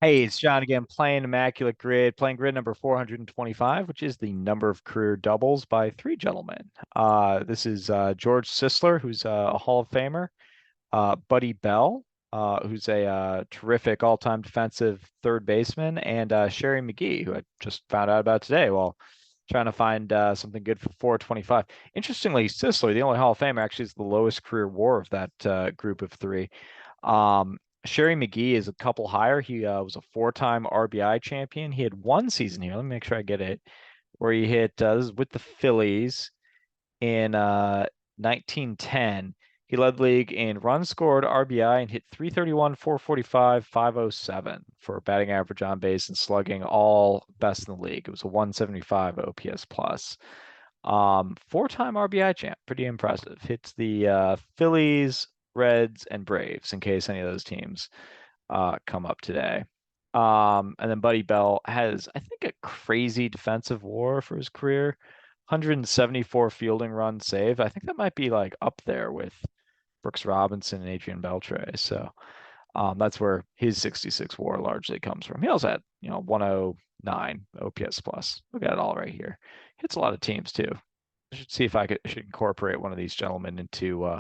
Hey, it's John again, playing Immaculate Grid, playing grid number 425, which is the number of career doubles by three gentlemen. This is George Sisler, who's a Hall of Famer, Buddy Bell, who's a terrific all-time defensive third baseman, and Sherry McGee, who I just found out about today while trying to find something good for 425. Interestingly, Sisler, the only Hall of Famer, actually is the lowest career WAR of that group of three. Um, Sherry McGee is a couple higher. He was a four-time RBI champion. He had one season here. Let me make sure I get it, where he hit this is with the Phillies in 1910. He led the league in runs scored, RBI, and hit 331, 445, 507 for batting average on base and slugging, all best in the league. It was a 175 OPS plus. Four-time RBI champ, pretty impressive. Hits the Phillies, Reds, and Braves in case any of those teams come up today. And then Buddy Bell has, I think, a crazy defensive WAR for his career. 174 fielding runs saved. I think that might be like up there with Brooks Robinson and Adrian Beltre. So that's where his 66 WAR largely comes from. He also had, 109 OPS plus. Look at it all right here. Hits a lot of teams too. I should see if should incorporate one of these gentlemen into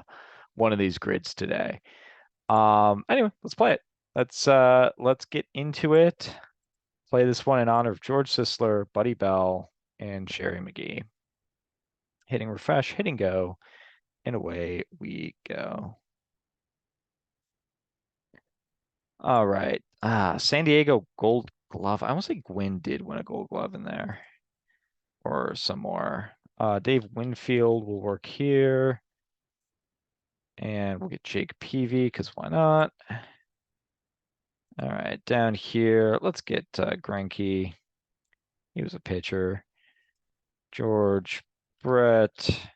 one of these grids today. Anyway, let's play it. Let's get into it. Play this one in honor of George Sisler, Buddy Bell, and Sherry McGee. Hitting refresh, hitting go, and away we go. All right. San Diego Gold Glove. I almost think Gwynn did win a Gold Glove in there, or some more. Dave Winfield will work here, and we'll get Jake Peavy because why not? All right, down here, let's get Greinke. He was a pitcher. George Brett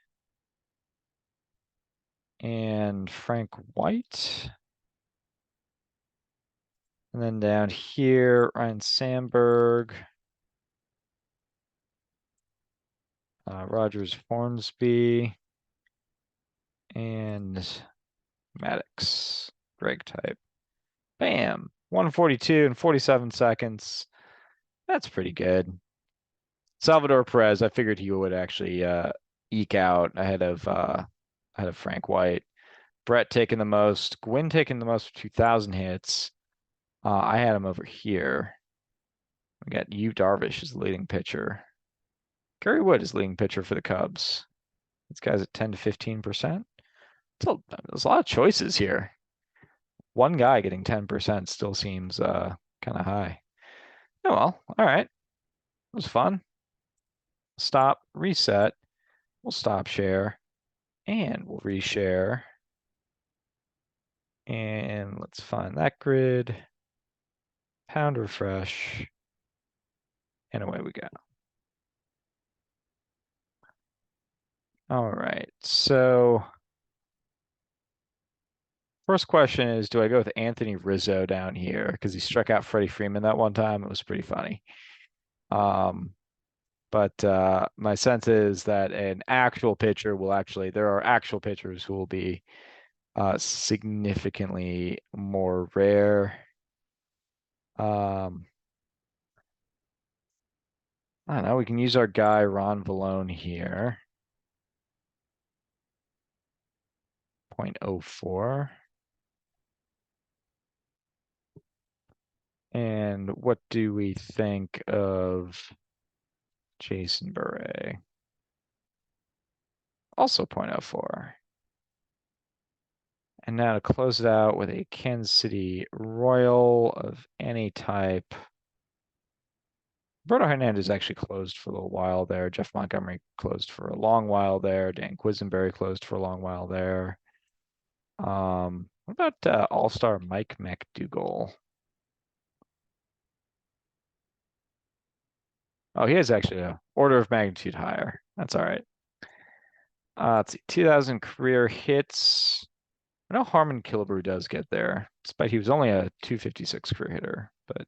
and Frank White. And then down here, Ryan Sandberg, Rogers Hornsby, and Maddox, Greg type. Bam! 142 and 47 seconds. That's pretty good. Salvador Perez, I figured he would actually eke out ahead of Frank White. Brett taking the most, Gwynn taking the most for 2,000 hits. I had him over here. We got Yu Darvish as the leading pitcher. Gary Wood is leading pitcher for the Cubs. This guy's at 10 to 15%. There's a lot of choices here. One guy getting 10% still seems kind of high. Oh well, all right. It was fun. Stop, reset. We'll stop share and we'll reshare. And let's find that grid. Pound refresh. And away we go. All right. So first question is, do I go with Anthony Rizzo down here? Because he struck out Freddie Freeman that one time. It was pretty funny. But my sense is that an actual pitcher will actually, there are actual pitchers who will be significantly more rare. I don't know. We can use our guy Ron Vallone here. 0.04. And what do we think of Jason Bure? Also 0.04. And now to close it out with a Kansas City Royal of any type. Roberto Hernandez actually closed for a little while there. Jeff Montgomery closed for a long while there. Dan Quisenberry closed for a long while there. What about All-Star Mike McDougal? Oh, he is actually an order of magnitude higher. That's all right. Let's see, 2,000 career hits. I know Harmon Killebrew does get there, despite he was only a 256 career hitter, but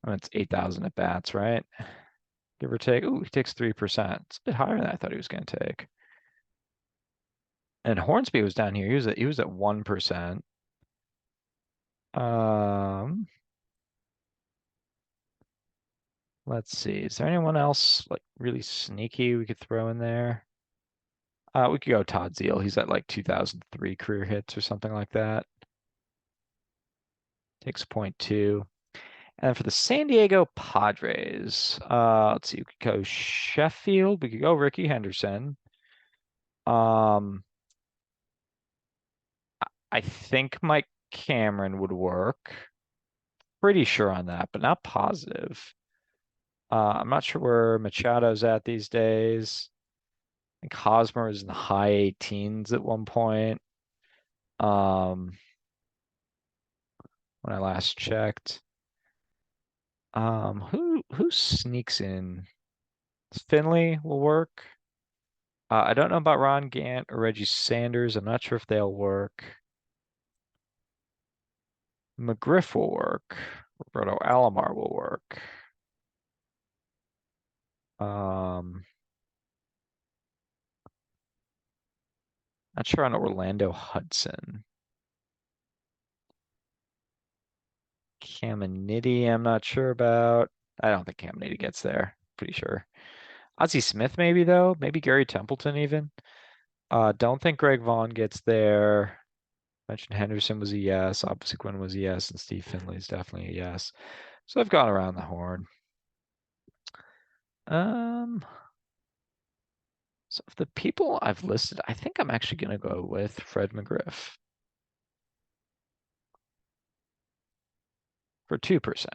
it's 8,000 at bats, right? Give or take. Ooh, he takes 3%. It's a bit higher than I thought he was going to take. And Hornsby was down here. He was at 1%. Let's see. Is there anyone else like really sneaky we could throw in there? We could go Todd Zeal. He's at like 2003 career hits or something like that. Takes .2. And then for the San Diego Padres, let's see. We could go Sheffield. We could go Ricky Henderson. Um, I think Mike Cameron would work. Pretty sure on that, but not positive. I'm not sure where Machado's at these days. I think Hosmer was in the high 18s at one point. Um, when I last checked. Who sneaks in? Finley will work. I don't know about Ron Gant or Reggie Sanders. I'm not sure if they'll work. McGriff will work. Roberto Alomar will work. Not sure on Orlando Hudson. Caminiti, I'm not sure about. I don't think Caminiti gets there. Pretty sure. Ozzie Smith, maybe though. Maybe Gary Templeton even. Don't think Greg Vaughn gets there. Mentioned Henderson was a yes. Obsequin was a yes, and Steve Finley is definitely a yes. So I've gone around the horn. So of the people I've listed, I think I'm actually gonna go with Fred McGriff for 2%.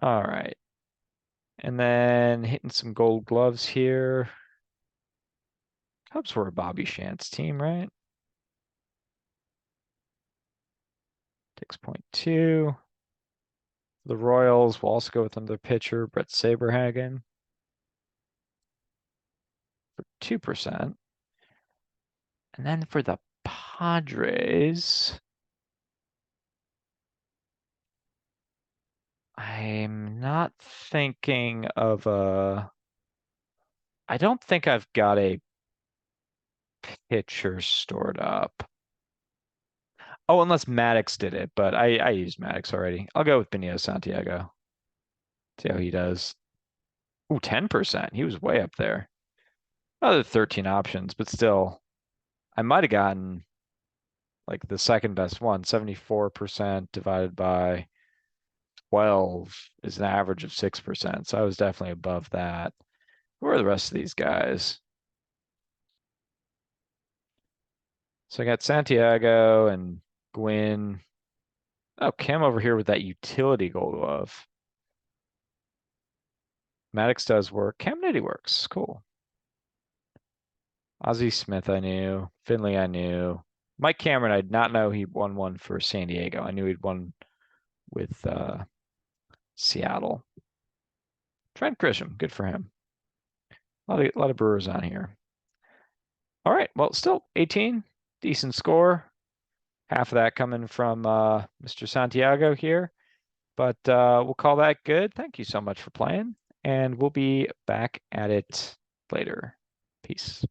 All right. And then hitting some gold gloves here. Cubs were a Bobby Shantz team, right? Takes .2. The Royals will also go with another pitcher, Brett Saberhagen, for 2%. And then for the Padres, I'm not thinking of a. I don't think I've got a pitcher stored up. Oh, unless Maddox did it, but I used Maddox already. I'll go with Benito Santiago. See how he does. Ooh, 10%. He was way up there. Other 13 options, but still, I might have gotten like the second best one. 74% divided by 12 is an average of 6%. So I was definitely above that. Who are the rest of these guys? So I got Santiago and Gwynn. Oh, Kim over here with that utility gold glove. Maddox does work. Caminiti works. Cool. Ozzie Smith, I knew. Finley, I knew. Mike Cameron, I did not know he won one for San Diego. I knew he'd won with Seattle. Trent Grisham, good for him. A lot of Brewers on here. All right, well, still 18, decent score. Half of that coming from Mr. Santiago here, but we'll call that good. Thank you so much for playing, and we'll be back at it later. Peace.